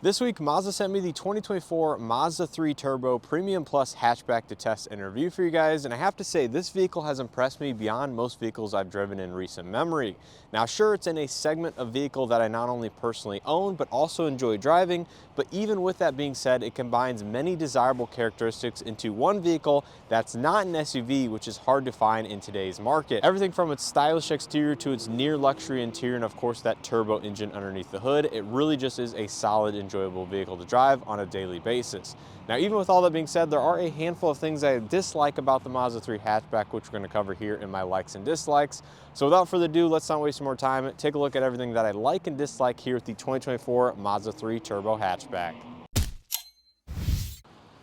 This week, Mazda sent me the 2024 Mazda 3 Turbo Premium Plus hatchback to test and review for you guys, and I have to say this vehicle has impressed me beyond most vehicles I've driven in recent memory. Now sure, it's in a segment of vehicle that I not only personally own, but also enjoy driving, but even with that being said, it combines many desirable characteristics into one vehicle that's not an SUV, which is hard to find in today's market. Everything from its stylish exterior to its near luxury interior, and of course that turbo engine underneath the hood, it really just is a solid, enjoyable vehicle to drive on a daily basis. Now, even with all that being said, there are a handful of things I dislike about the Mazda 3 hatchback, which we're going to cover here in my likes and dislikes. So without further ado, let's not waste more time. Take a look at everything that I like and dislike here with the 2024 Mazda 3 Turbo hatchback.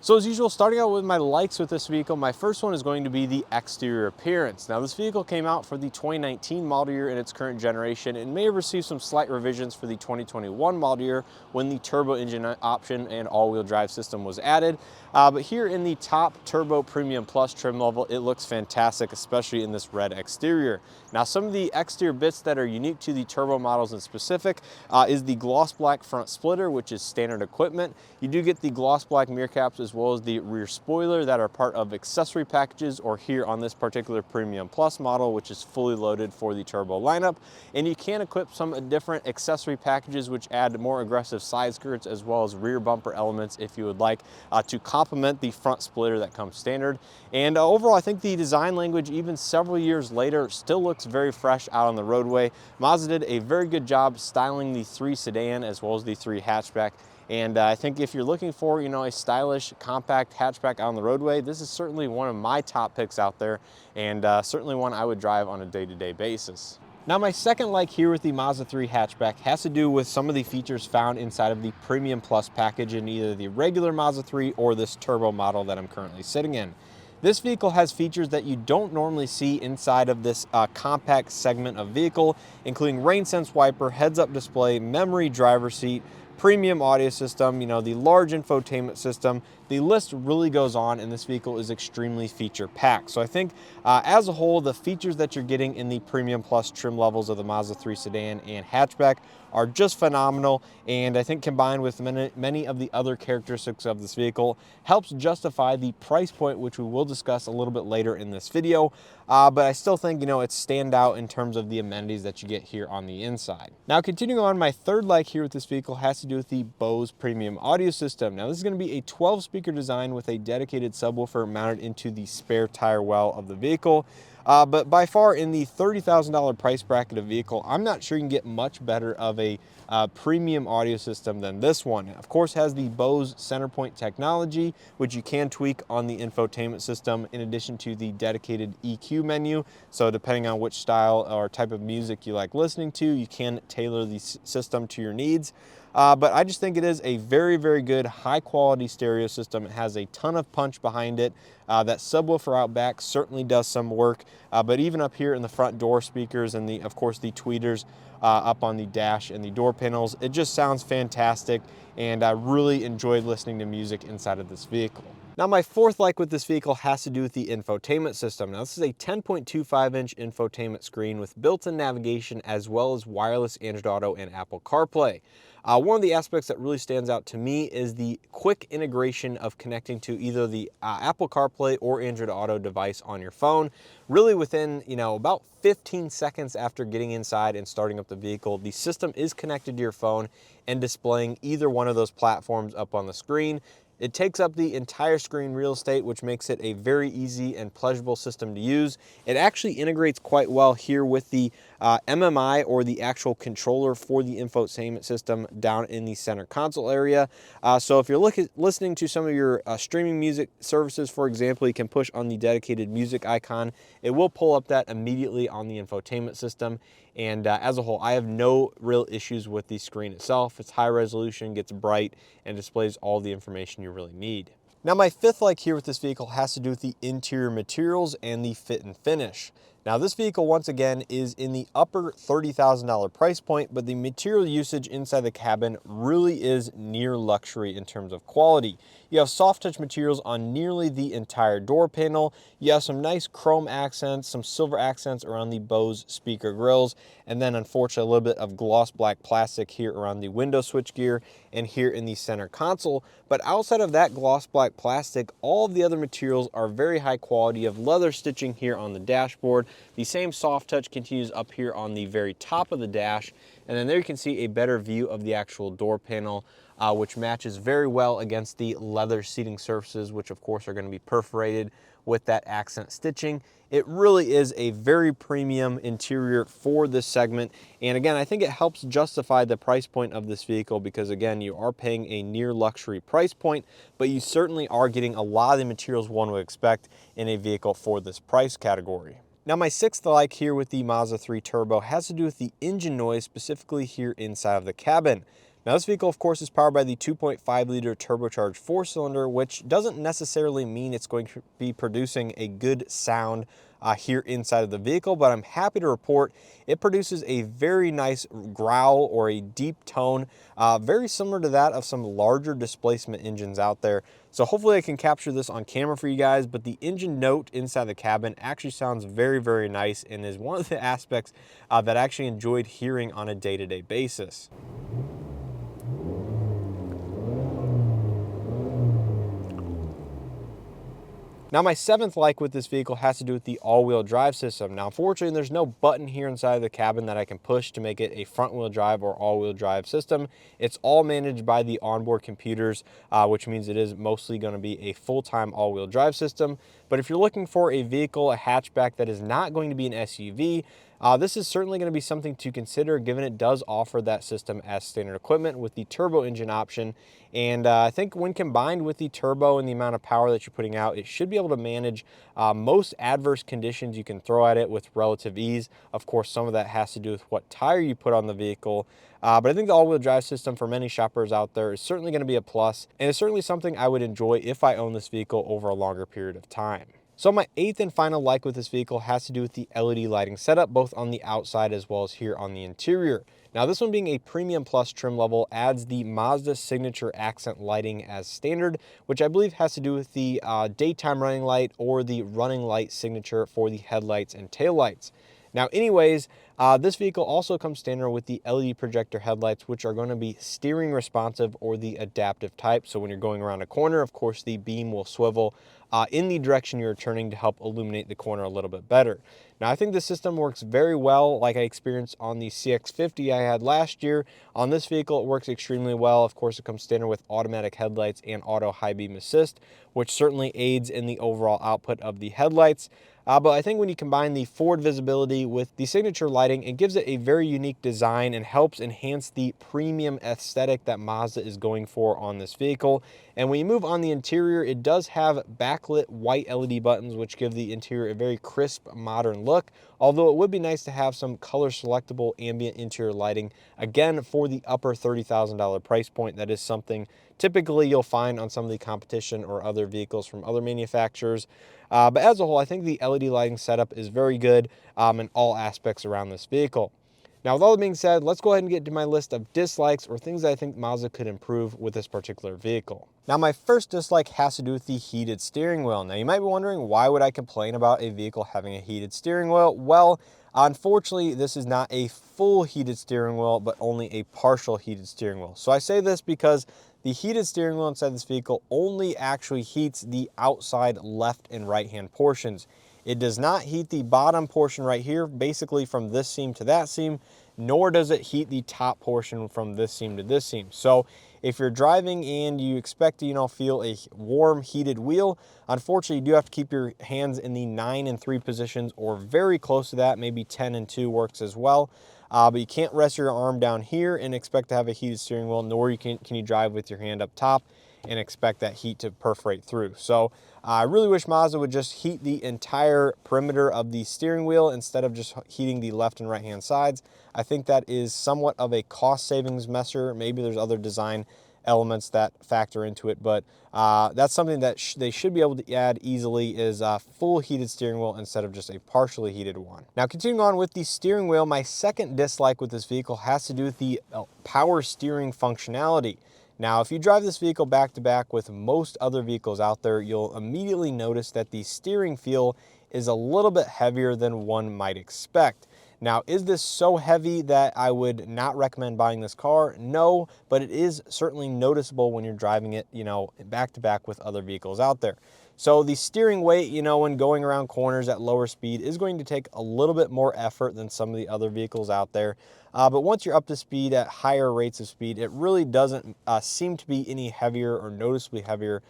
So as usual, starting out with my likes with this vehicle, my first one is going to be the exterior appearance. Now this vehicle came out for the 2019 model year in its current generation and may have received some slight revisions for the 2021 model year when the turbo engine option and all-wheel drive system was added. But here in the top Turbo Premium Plus trim level, it looks fantastic, especially in this red exterior. Now some of the exterior bits that are unique to the turbo models in specific is the gloss black front splitter, which is standard equipment. You do get the gloss black mirror caps as well as the rear spoiler that are part of accessory packages, or here on this particular Premium Plus model, which is fully loaded for the turbo lineup. And you can equip some different accessory packages which add more aggressive side skirts as well as rear bumper elements if you would like to complement the front splitter that comes standard. And overall, I think the design language, even several years later, still looks very fresh out on the roadway. Mazda did a very good job styling the 3 sedan as well as the 3 hatchback. And I think if you're looking for, a stylish, compact hatchback on the roadway, this is certainly one of my top picks out there, and certainly one I would drive on a day-to-day basis. Now my second like here with the Mazda 3 hatchback has to do with some of the features found inside of the Premium Plus package in either the regular Mazda 3 or this turbo model that I'm currently sitting in. This vehicle has features that you don't normally see inside of this compact segment of vehicle, including rain sense wiper, heads-up display, memory driver seat, premium audio system, the large infotainment system. The list really goes on, and this vehicle is extremely feature packed. So I think as a whole, the features that you're getting in the Premium Plus trim levels of the Mazda 3 sedan and hatchback are just phenomenal, and I think combined with many of the other characteristics of this vehicle helps justify the price point, which we will discuss a little bit later in this video. But I still think, it's stand out in terms of the amenities that you get here on the inside. Now, continuing on, my third like here with this vehicle has to do with the Bose premium audio system. Now, this is going to be a 12-speaker design with a dedicated subwoofer mounted into the spare tire well of the vehicle. But by far in the $30,000 price bracket of vehicle, I'm not sure you can get much better of a premium audio system than this one. Of course, has the Bose Centerpoint technology, which you can tweak on the infotainment system in addition to the dedicated EQ menu. So depending on which style or type of music you like listening to, you can tailor the system to your needs. But I just think it is a very, very good, high-quality stereo system. It has a ton of punch behind it. That subwoofer out back certainly does some work, but even up here in the front door speakers and, of course, the tweeters up on the dash and the door panels, it just sounds fantastic, and I really enjoyed listening to music inside of this vehicle. Now, my fourth like with this vehicle has to do with the infotainment system. Now, this is a 10.25-inch infotainment screen with built-in navigation as well as wireless Android Auto and Apple CarPlay. One of the aspects that really stands out to me is the quick integration of connecting to either the Apple CarPlay or Android Auto device on your phone. Really within, about 15 seconds after getting inside and starting up the vehicle, the system is connected to your phone and displaying either one of those platforms up on the screen. It takes up the entire screen real estate, which makes it a very easy and pleasurable system to use. It actually integrates quite well here with the MMI, or the actual controller for the infotainment system, down in the center console area. So if you're listening to some of your streaming music services, for example, you can push on the dedicated music icon. It will pull up that immediately on the infotainment system. And as a whole, I have no real issues with the screen itself. It's high resolution, gets bright, and displays all the information you really need. Now, my fifth like here with this vehicle has to do with the interior materials and the fit and finish. Now this vehicle, once again, is in the upper $30,000 price point, but the material usage inside the cabin really is near luxury in terms of quality. You have soft touch materials on nearly the entire door panel. You have some nice chrome accents, some silver accents around the Bose speaker grills, and then unfortunately a little bit of gloss black plastic here around the window switchgear and here in the center console. But outside of that gloss black plastic, all of the other materials are very high quality. You have leather stitching here on the dashboard. The same soft touch continues up here on the very top of the dash. And then there you can see a better view of the actual door panel, which matches very well against the leather seating surfaces, which of course are going to be perforated with that accent stitching. It really is a very premium interior for this segment. And again, I think it helps justify the price point of this vehicle because again, you are paying a near luxury price point, but you certainly are getting a lot of the materials one would expect in a vehicle for this price category. Now my sixth like here with the Mazda 3 Turbo has to do with the engine noise, specifically here inside of the cabin. Now this vehicle, of course, is powered by the 2.5 liter turbocharged 4-cylinder, which doesn't necessarily mean it's going to be producing a good sound here inside of the vehicle, but I'm happy to report it produces a very nice growl or a deep tone, very similar to that of some larger displacement engines out there. So hopefully I can capture this on camera for you guys, but the engine note inside the cabin actually sounds very, very nice and is one of the aspects that I actually enjoyed hearing on a day-to-day basis. Now my seventh like with this vehicle has to do with the all-wheel drive system. Now unfortunately there's no button here inside of the cabin that I can push to make it a front-wheel drive or all-wheel drive system. It's all managed by the onboard computers, which means it is mostly going to be a full-time all-wheel drive system. But if you're looking for a vehicle, a hatchback that is not going to be an SUV, this is certainly going to be something to consider given it does offer that system as standard equipment with the turbo engine option. And I think when combined with the turbo and the amount of power that you're putting out, it should be able to manage most adverse conditions you can throw at it with relative ease. Of course, some of that has to do with what tire you put on the vehicle. But I think the all-wheel drive system for many shoppers out there is certainly going to be a plus, and it's certainly something I would enjoy if I own this vehicle over a longer period of time. So my eighth and final like with this vehicle has to do with the LED lighting setup, both on the outside as well as here on the interior. Now this one being a premium plus trim level adds the Mazda signature accent lighting as standard, which I believe has to do with the daytime running light or the running light signature for the headlights and taillights. Now anyways, this vehicle also comes standard with the LED projector headlights, which are going to be steering responsive or the adaptive type. So when you're going around a corner, of course, the beam will swivel in the direction you're turning to help illuminate the corner a little bit better. Now, I think the system works very well, like I experienced on the CX-50 I had last year. On this vehicle, it works extremely well. Of course, it comes standard with automatic headlights and auto high beam assist, which certainly aids in the overall output of the headlights. But I think when you combine the forward visibility with the signature lighting, it gives it a very unique design and helps enhance the premium aesthetic that Mazda is going for on this vehicle. And when you move on the interior, it does have backlit white LED buttons, which give the interior a very crisp, modern look. Although it would be nice to have some color selectable ambient interior lighting, again, for the upper $30,000 price point. That is something typically you'll find on some of the competition or other vehicles from other manufacturers. But as a whole, I think the LED lighting setup is very good in all aspects around this vehicle. Now, with all that being said, let's go ahead and get to my list of dislikes or things that I think Mazda could improve with this particular vehicle. Now, my first dislike has to do with the heated steering wheel. Now, you might be wondering, why would I complain about a vehicle having a heated steering wheel? Well, unfortunately, this is not a full heated steering wheel, but only a partial heated steering wheel. So I say this because the heated steering wheel inside this vehicle only actually heats the outside left and right hand portions. It does not heat the bottom portion right here, basically from this seam to that seam, nor does it heat the top portion from this seam to this seam. So if you're driving and you expect to, feel a warm heated wheel, unfortunately you do have to keep your hands in the 9 and 3 positions or very close to that. Maybe 10 and 2 works as well. But you can't rest your arm down here and expect to have a heated steering wheel, nor can you drive with your hand up top and expect that heat to perforate through. So I really wish Mazda would just heat the entire perimeter of the steering wheel instead of just heating the left and right hand sides. I think that is somewhat of a cost savings measure. Maybe there's other design elements that factor into it, but that's something that they should be able to add easily, is a full heated steering wheel instead of just a partially heated one. Now, continuing on with the steering wheel, my second dislike with this vehicle has to do with the power steering functionality. Now, if you drive this vehicle back to back with most other vehicles out there, you'll immediately notice that the steering feel is a little bit heavier than one might expect. Now, is this so heavy that I would not recommend buying this car? No, but it is certainly noticeable when you're driving it, back to back with other vehicles out there. So the steering weight, when going around corners at lower speed is going to take a little bit more effort than some of the other vehicles out there. But once you're up to speed at higher rates of speed, it really doesn't seem to be any heavier or noticeably heavier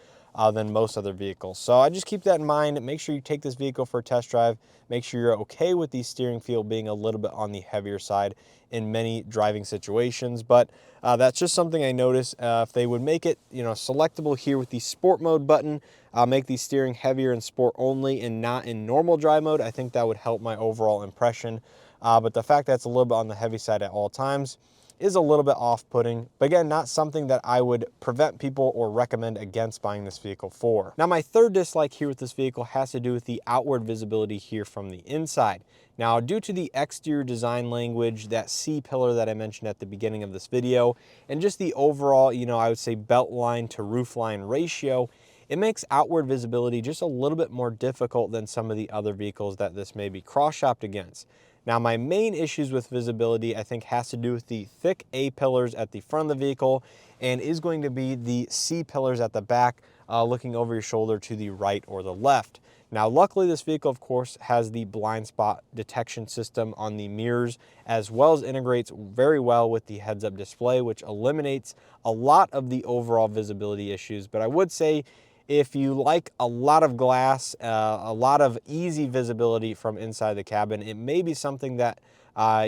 than most other vehicles. So I just keep that in mind. Make sure you take this vehicle for a test drive. Make sure you're okay with the steering feel being a little bit on the heavier side in many driving situations. But that's just something I noticed. If they would make it, selectable here with the sport mode button, make the steering heavier in sport only and not in normal drive mode, I think that would help my overall impression. But the fact that it's a little bit on the heavy side at all times is a little bit off-putting, but again, not something that I would prevent people or recommend against buying this vehicle for. Now, my third dislike here with this vehicle has to do with the outward visibility here from the inside. Now, due to the exterior design language, that C-pillar that I mentioned at the beginning of this video, and just the overall, I would say belt line to roof line ratio, it makes outward visibility just a little bit more difficult than some of the other vehicles that this may be cross-shopped against. Now, my main issues with visibility, I think, has to do with the thick A-pillars at the front of the vehicle and is going to be the C-pillars at the back, looking over your shoulder to the right or the left. Now, luckily, this vehicle, of course, has the blind spot detection system on the mirrors, as well as integrates very well with the heads-up display, which eliminates a lot of the overall visibility issues. But I would say, if you like a lot of glass, a lot of easy visibility from inside the cabin, it may be something that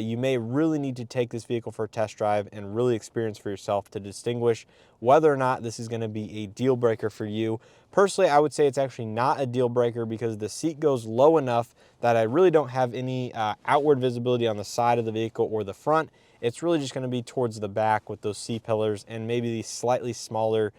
you may really need to take this vehicle for a test drive and really experience for yourself to distinguish whether or not this is going to be a deal breaker for you. Personally, I would say it's actually not a deal breaker because the seat goes low enough that I really don't have any outward visibility on the side of the vehicle or the front. It's really just going to be towards the back with those C-pillars and maybe the slightly smaller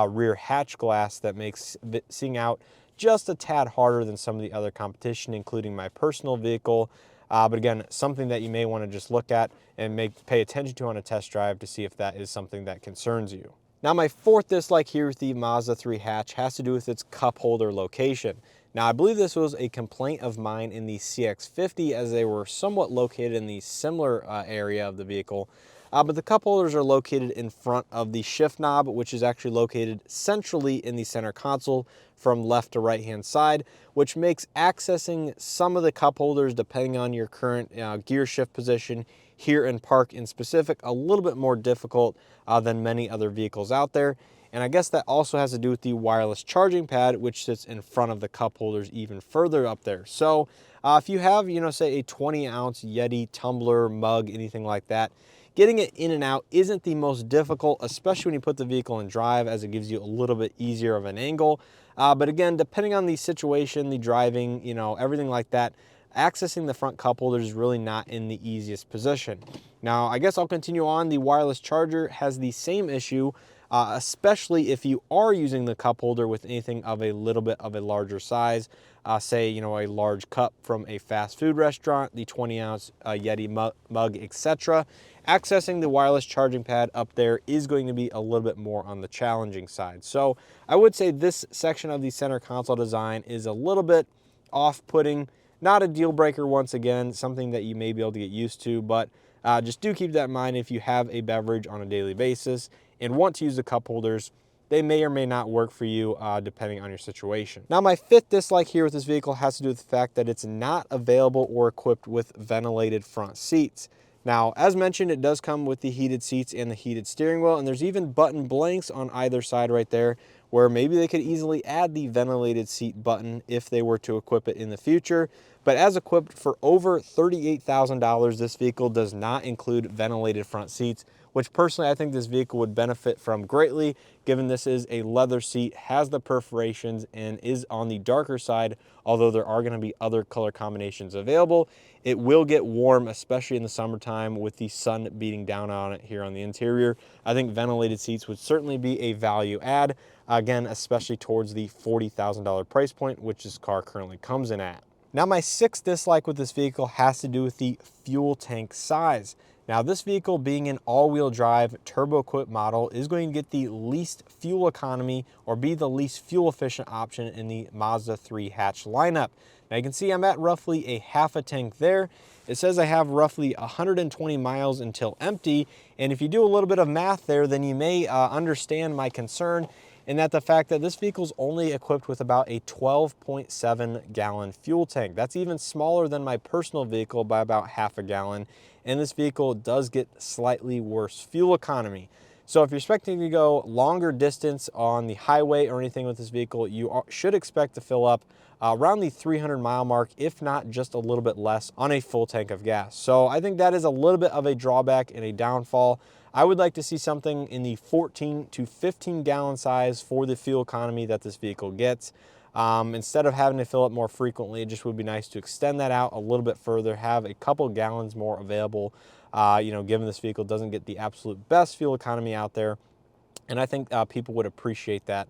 rear hatch glass that makes seeing out just a tad harder than some of the other competition, including my personal vehicle. But again, something that you may want to just look at and pay attention to on a test drive to see if that is something that concerns you. Now, my fourth dislike here with the Mazda 3 hatch has to do with its cup holder location. Now, I believe this was a complaint of mine in the CX-50 as they were somewhat located in the similar area of the vehicle. But the cup holders are located in front of the shift knob, which is actually located centrally in the center console from left to right hand side, which makes accessing some of the cup holders, depending on your current gear shift position here in park in specific, a little bit more difficult than many other vehicles out there. And I guess that also has to do with the wireless charging pad, which sits in front of the cup holders even further up there. So if you have, say a 20-ounce Yeti tumbler, mug, anything like that, getting it in and out isn't the most difficult, especially when you put the vehicle in drive, as it gives you a little bit easier of an angle. But again, depending on the situation, the driving, everything like that, accessing the front cup holder is really not in the easiest position. Now, I guess I'll continue on. The wireless charger has the same issue, especially if you are using the cup holder with anything of a little bit of a larger size, say, a large cup from a fast food restaurant, the 20-ounce Yeti mug, etc. Accessing the wireless charging pad up there is going to be a little bit more on the challenging side. So I would say this section of the center console design is a little bit off-putting. Not a deal breaker, once again, something that you may be able to get used to, but just do keep that in mind if you have a beverage on a daily basis and want to use the cup holders. They may or may not work for you depending on your situation. Now, my fifth dislike here with this vehicle has to do with the fact that it's not available or equipped with ventilated front seats. Now, as mentioned, it does come with the heated seats and the heated steering wheel, and there's even button blanks on either side right there, where maybe they could easily add the ventilated seat button if they were to equip it in the future. But as equipped for over $38,000, this vehicle does not include ventilated front seats, which personally I think this vehicle would benefit from greatly, given this is a leather seat, has the perforations, and is on the darker side, although there are going to be other color combinations available. It will get warm, especially in the summertime with the sun beating down on it here on the interior. I think ventilated seats would certainly be a value add, again, especially towards the $40,000 price point, which this car currently comes in at. Now, my sixth dislike with this vehicle has to do with the fuel tank size. Now, this vehicle being an all-wheel drive turbo-equipped model is going to get the least fuel economy or be the least fuel efficient option in the Mazda 3 hatch lineup. Now you can see I'm at roughly a half a tank there. It says I have roughly 120 miles until empty. And if you do a little bit of math there, then you may understand my concern in that the fact that this vehicle is only equipped with about a 12.7 gallon fuel tank. That's even smaller than my personal vehicle by about half a gallon. And this vehicle does get slightly worse fuel economy. So if you're expecting to go longer distance on the highway or anything with this vehicle, you should expect to fill up around the 300 mile mark, if not just a little bit less on a full tank of gas. So I think that is a little bit of a drawback and a downfall. I would like to see something in the 14 to 15 gallon size for the fuel economy that this vehicle gets. Instead of having to fill up more frequently, it just would be nice to extend that out a little bit further, have a couple gallons more available, given this vehicle doesn't get the absolute best fuel economy out there. And I think people would appreciate that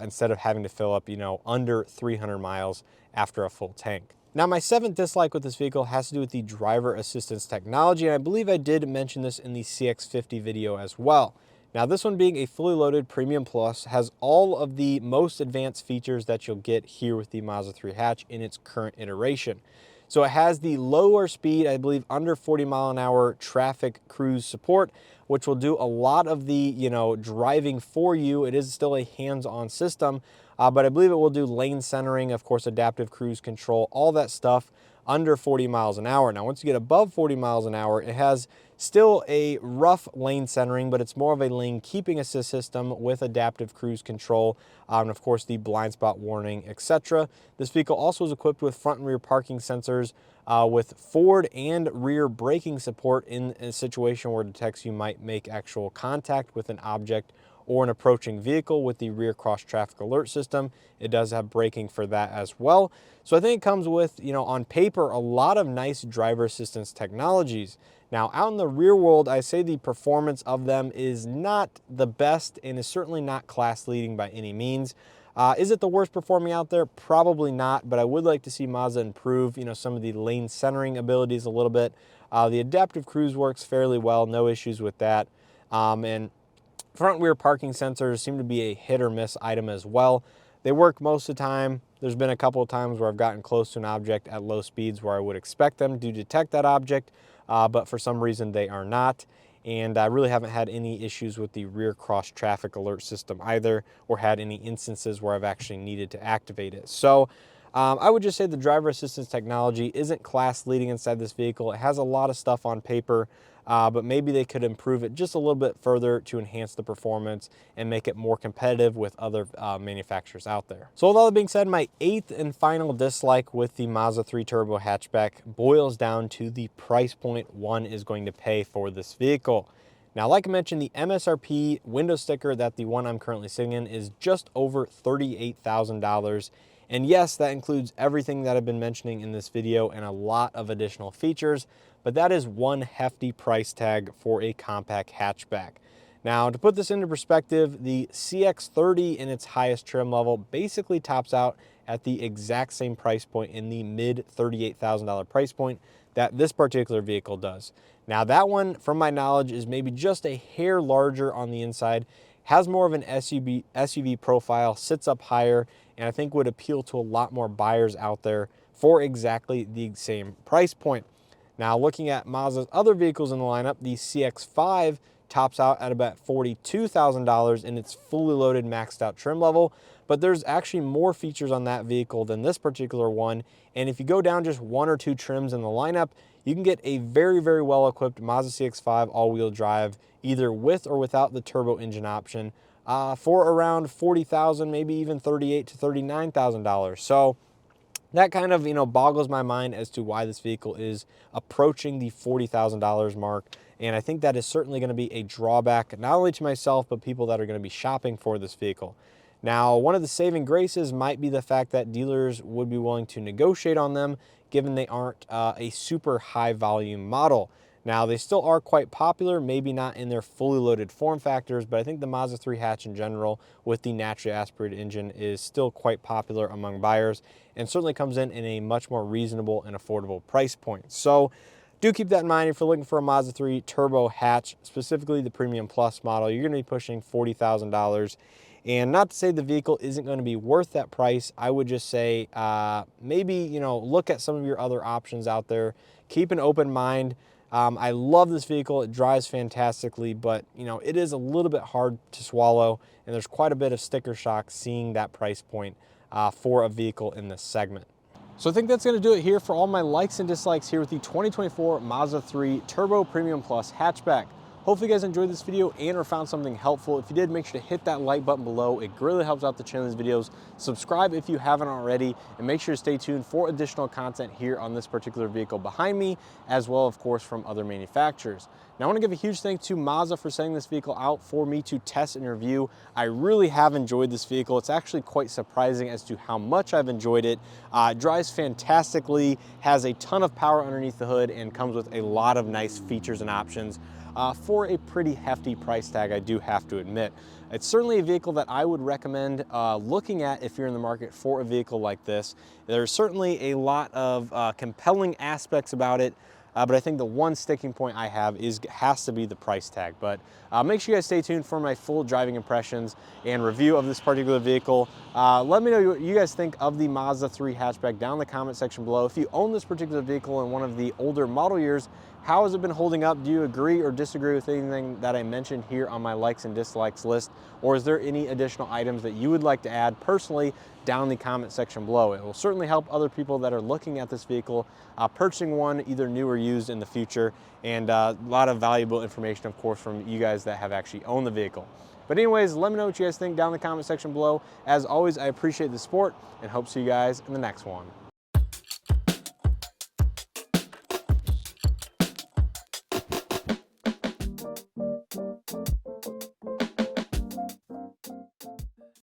instead of having to fill up, under 300 miles after a full tank. Now, my seventh dislike with this vehicle has to do with the driver assistance technology, and I believe I did mention this in the CX-50 video as well. Now, this one being a fully loaded Premium Plus has all of the most advanced features that you'll get here with the Mazda 3 hatch in its current iteration. So it has the lower speed, I believe under 40 mile an hour traffic cruise support, which will do a lot of the, driving for you. It is still a hands-on system, but I believe it will do lane centering, of course, adaptive cruise control, all that stuff under 40 miles an hour. Now, once you get above 40 miles an hour, it has still a rough lane centering, but it's more of a lane keeping assist system with adaptive cruise control, and of course the blind spot warning, etc. This vehicle also is equipped with front and rear parking sensors, with forward and rear braking support in a situation where it detects you might make actual contact with an object or an approaching vehicle with the rear cross traffic alert system. It does have braking for that as well. So I think it comes with, on paper, a lot of nice driver assistance technologies. Now, out in the real world, I say the performance of them is not the best and is certainly not class leading by any means. Is it the worst performing out there? Probably not, but I would like to see Mazda improve, some of the lane centering abilities a little bit. The adaptive cruise works fairly well, no issues with that. And front rear parking sensors seem to be a hit or miss item as well. They work most of the time. There's been a couple of times where I've gotten close to an object at low speeds where I would expect them to detect that object, but for some reason they are not. And I really haven't had any issues with the rear cross traffic alert system either, or had any instances where I've actually needed to activate it. So I would just say the driver assistance technology isn't class leading inside this vehicle. It has a lot of stuff on paper, but maybe they could improve it just a little bit further to enhance the performance and make it more competitive with other manufacturers out there. So with all that being said, my eighth and final dislike with the Mazda 3 Turbo hatchback boils down to the price point one is going to pay for this vehicle. Now, like I mentioned, the MSRP window sticker that the one I'm currently sitting in is just over $38,000. And yes, that includes everything that I've been mentioning in this video and a lot of additional features, but that is one hefty price tag for a compact hatchback. Now, to put this into perspective, the CX-30 in its highest trim level basically tops out at the exact same price point in the mid $38,000 price point that this particular vehicle does. Now, that one, from my knowledge, is maybe just a hair larger on the inside, has more of an SUV profile, sits up higher, and I think would appeal to a lot more buyers out there for exactly the same price point. Now, looking at Mazda's other vehicles in the lineup, the CX-5 tops out at about $42,000 in its fully loaded maxed out trim level, but there's actually more features on that vehicle than this particular one. And if you go down just one or two trims in the lineup, you can get a very, very well equipped Mazda CX-5 all-wheel drive, either with or without the turbo engine option, for around $40,000, maybe even $38,000 to $39,000. So that kind of, boggles my mind as to why this vehicle is approaching the $40,000 mark And I think that is certainly going to be a drawback, not only to myself, but people that are going to be shopping for this vehicle. Now, one of the saving graces might be the fact that dealers would be willing to negotiate on them, given they aren't a super high volume model. Now, they still are quite popular, maybe not in their fully loaded form factors, but I think the Mazda 3 hatch in general with the naturally aspirated engine is still quite popular among buyers, and certainly comes in a much more reasonable and affordable price point. So do keep that in mind if you're looking for a Mazda 3 turbo hatch, specifically the Premium Plus model. You're going to be pushing $40,000. And not to say the vehicle isn't going to be worth that price, I would just say maybe, look at some of your other options out there. Keep an open mind. I love this vehicle. It drives fantastically, but it is a little bit hard to swallow, and there's quite a bit of sticker shock seeing that price point for a vehicle in this segment. So I think that's going to do it here for all my likes and dislikes here with the 2024 Mazda 3 Turbo Premium Plus hatchback. Hopefully you guys enjoyed this video and or found something helpful. If you did, make sure to hit that like button below. It greatly helps out the channel in these videos. Subscribe if you haven't already, and make sure to stay tuned for additional content here on this particular vehicle behind me, as well, of course, from other manufacturers. Now, I want to give a huge thanks to Mazda for sending this vehicle out for me to test and review. I really have enjoyed this vehicle. It's actually quite surprising as to how much I've enjoyed it. It drives fantastically, has a ton of power underneath the hood, and comes with a lot of nice features and options. For a pretty hefty price tag, I do have to admit. It's certainly a vehicle that I would recommend looking at if you're in the market for a vehicle like this. There's certainly a lot of compelling aspects about it, but I think the one sticking point I have has to be the price tag. But make sure you guys stay tuned for my full driving impressions and review of this particular vehicle. Let me know what you guys think of the Mazda 3 hatchback down in the comment section below. If you own this particular vehicle in one of the older model years, how has it been holding up? Do you agree or disagree with anything that I mentioned here on my likes and dislikes list? Or is there any additional items that you would like to add personally down in the comment section below? It will certainly help other people that are looking at this vehicle, purchasing one either new or used in the future, and a lot of valuable information, of course, from you guys that have actually owned the vehicle. But anyways, let me know what you guys think down in the comment section below. As always, I appreciate the support and hope to see you guys in the next one.